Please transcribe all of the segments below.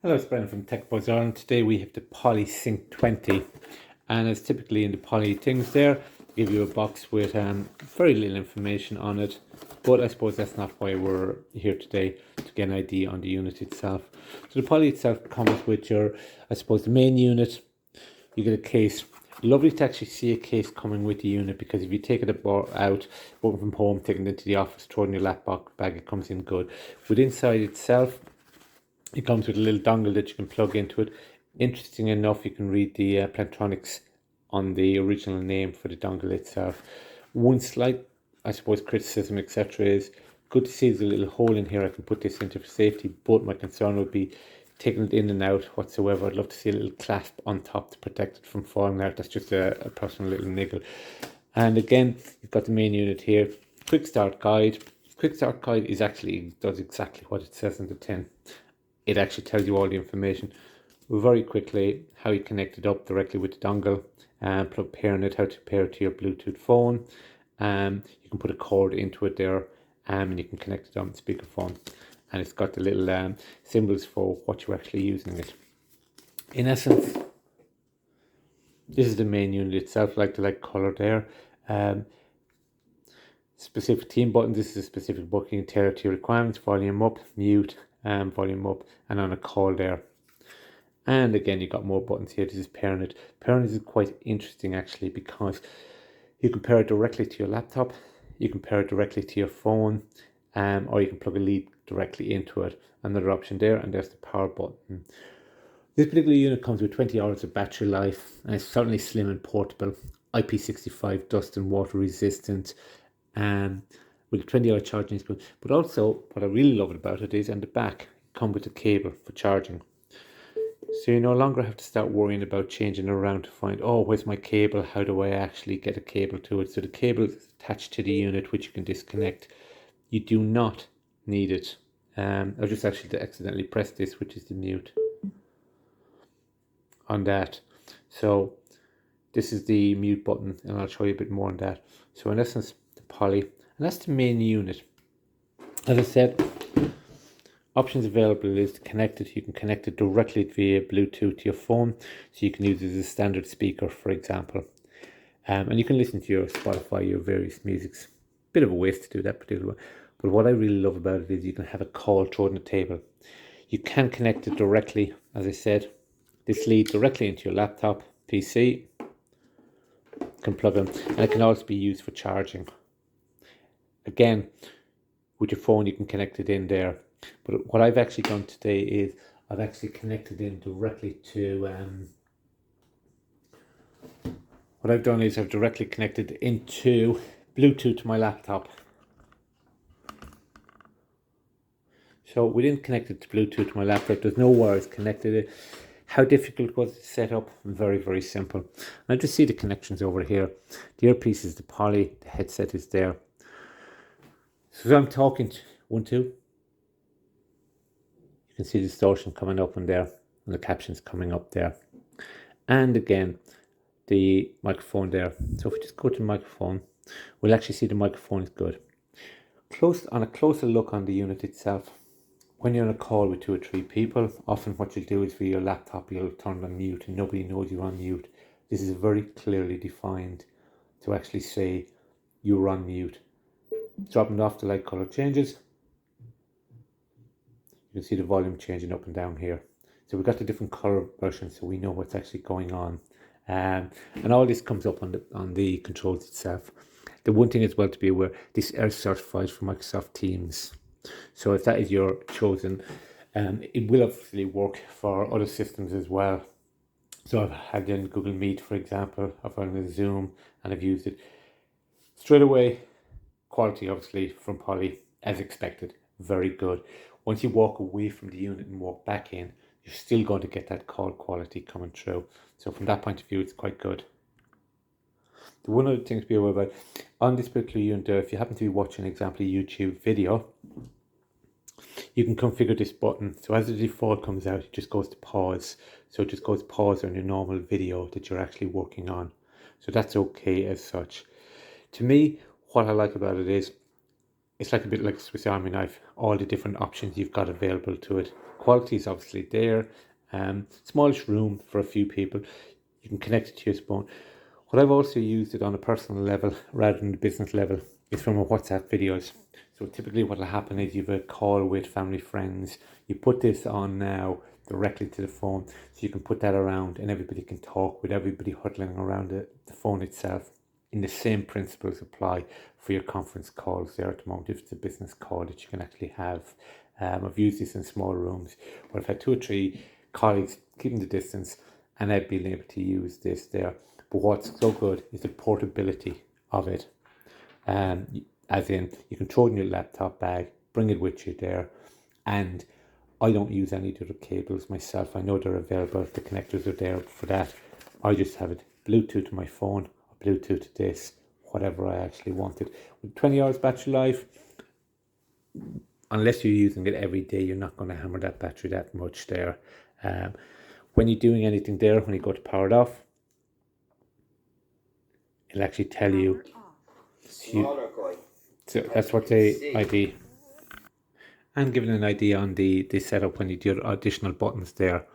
Hello, it's Brendan from techbuzzireland. Today we have the Poly Sync 20, and as typically in the Poly things there, they give you a box with very little information on it, but I suppose that's not why we're here today, to get an idea on the unit itself. So the Poly itself comes with your, I suppose, the main unit. You get a case. Lovely to actually see a case coming with the unit, because if you take it out, working from home, taking it into the office, throwing your laptop bag, it comes in good. With inside itself, it comes with a little dongle that you can plug into it. Interesting enough, you can read the Plantronics on the original name for the dongle itself. One slight, I suppose, criticism, etc., is good to see there's a little hole in here I can put this into for safety, but my concern would be taking it in and out whatsoever. I'd love to see a little clasp on top to protect it from falling out. That's just a personal little niggle. And again, you've got the main unit here. Quick start guide. Quick start guide is actually does exactly what it says in the tin. It actually tells you all the information very quickly, how you connect it up directly with the dongle, and pairing it, how to pair it to your Bluetooth phone. You can put a cord into it there, and you can connect it on the speakerphone. And it's got the little symbols for what you're actually using it. In essence, this is the main unit itself, like the light color there. Specific theme button. This is a specific booking tailor to your requirements. Volume up, mute, volume up, and on a call there. And again, you've got more buttons here. This is pairing it. Pairing is quite interesting actually, because you can pair it directly to your laptop, you can pair it directly to your phone, or you can plug a lead directly into it. Another option there, and there's the power button. This particular unit comes with 20 hours of battery life, and it's certainly slim and portable. IP65 dust and water resistant, with a 20-hour charging spoon. But also, what I really love about it is, on the back, it comes with a cable for charging. So you no longer have to start worrying about changing around to find, oh, where's my cable? How do I actually get a cable to it? So the cable is attached to the unit, which you can disconnect. You do not need it. I just actually accidentally pressed this, which is the mute on that. So this is the mute button, and I'll show you a bit more on that. So in essence, the Poly, and that's the main unit. As I said, options available is to connect it. You can connect it directly via Bluetooth to your phone, so you can use it as a standard speaker, for example. And you can listen to your Spotify, your various musics. Bit of a waste to do that particular one. But what I really love about it is you can have a call thrown on the table. You can connect it directly, as I said, this lead directly into your laptop, PC. Can plug in, and it can also be used for charging. Again, with your phone, you can connect it in there. But what I've actually done today is I've actually connected in directly to what I've done is I've directly connected into Bluetooth to my laptop. So we didn't connect it to Bluetooth to my laptop. There's no wires connected. How difficult was it to set up? Very, very simple. And I just see the connections over here. The earpiece is the Poly, the headset is there. So I'm talking to 1, 2. You can see the distortion coming up in there, and the captions coming up there. And again, the microphone there. So if we just go to the microphone, we'll actually see the microphone is good. On a closer look on the unit itself, when you're on a call with 2 or 3 people, often what you'll do is via your laptop, you'll turn it on mute and nobody knows you're on mute. This is very clearly defined to actually say you're on mute. Dropping off, the light color changes. You can see the volume changing up and down here. So we've got the different color versions, so we know what's actually going on. And all this comes up on the controls itself. The one thing as well to be aware, this is certified for Microsoft Teams. So if that is your chosen, it will obviously work for other systems as well. So I've had it in Google Meet, for example, I've had it in Zoom, and I've used it. Straight away, quality obviously from Poly, as expected, very good. Once you walk away from the unit and walk back in, you're still going to get that call quality coming through. So from that point of view, it's quite good. The one other thing to be aware about, on this particular unit there, if you happen to be watching an example YouTube video, you can configure this button. So as the default comes out, it just goes to pause. So it just goes pause on your normal video that you're actually working on. So that's okay as such. To me, what I like about it is, it's like a bit like a Swiss Army knife, all the different options you've got available to it. Quality is obviously there. Smallish room for a few people. You can connect it to your phone. What I've also used it on a personal level rather than the business level is from my WhatsApp videos. So typically what will happen is you have a call with family, friends. You put this on now directly to the phone, so you can put that around and everybody can talk with everybody huddling around the phone itself. In the same principles apply for your conference calls there at the moment. If it's a business call that you can actually have. I've used this in small rooms where I've had 2 or 3 colleagues keeping the distance and I've been able to use this there. But what's so good is the portability of it. As in, you can throw it in your laptop bag, bring it with you there, and I don't use any of the cables myself. I know they're available, the connectors are there for that. I just have it Bluetooth to my phone, or Bluetooth to this, whatever I actually wanted. With 20 hours battery life, unless you're using it every day, you're not going to hammer that battery that much there. When you're doing anything there, when you go to power it off, it'll actually tell you. So that's what the ID. And giving an idea on the setup when you do additional buttons there.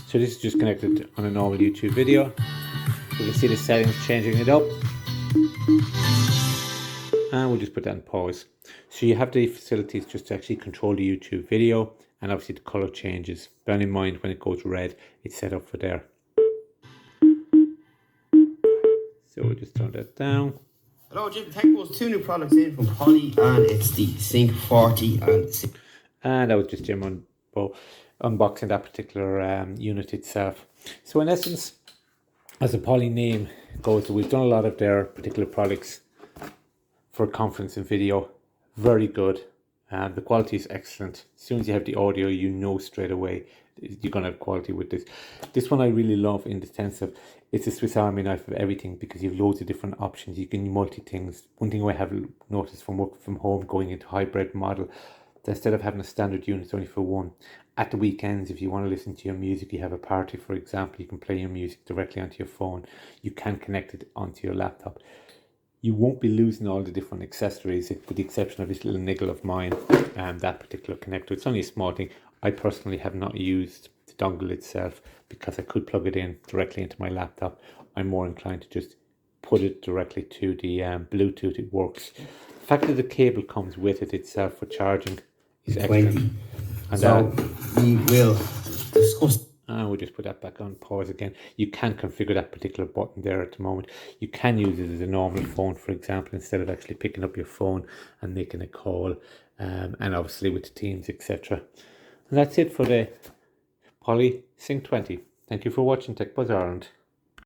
So this is just connected on a normal YouTube video. We can see the settings changing it up. And we'll just put that in pause. So you have the facilities just to actually control the YouTube video, and obviously the color changes. Bear in mind when it goes red, it's set up for there. So we'll just turn that down. Hello Jim, TechBuzz, 2 new products in from Poly, and it's the Sync 40 and Sync. And that was just Jim unboxing that particular unit itself. So in essence, as the Poly name goes, we've done a lot of their particular products for conference and video. Very good. The quality is excellent. As soon as you have the audio, you know straight away you're going to have quality with this. This one I really love in the sense of it's a Swiss Army knife of everything, because you have loads of different options. You can multi things. One thing I have noticed from working from home going into hybrid model, that instead of having a standard unit only for one, at the weekends, if you want to listen to your music, you have a party, for example, you can play your music directly onto your phone. You can connect it onto your laptop. You won't be losing all the different accessories, with the exception of this little niggle of mine and that particular connector. It's only a small thing. I personally have not used the dongle itself because I could plug it in directly into my laptop. I'm more inclined to just put it directly to the Bluetooth. It works. The fact that the cable comes with it itself for charging is excellent. And so we will discuss. And we'll just put that back on pause again. You can configure that particular button there at the moment. You can use it as a normal phone, for example, instead of actually picking up your phone and making a call, and obviously with the Teams, etc. And that's it for the Poly Sync 20. Thank you for watching TechBuzz Ireland.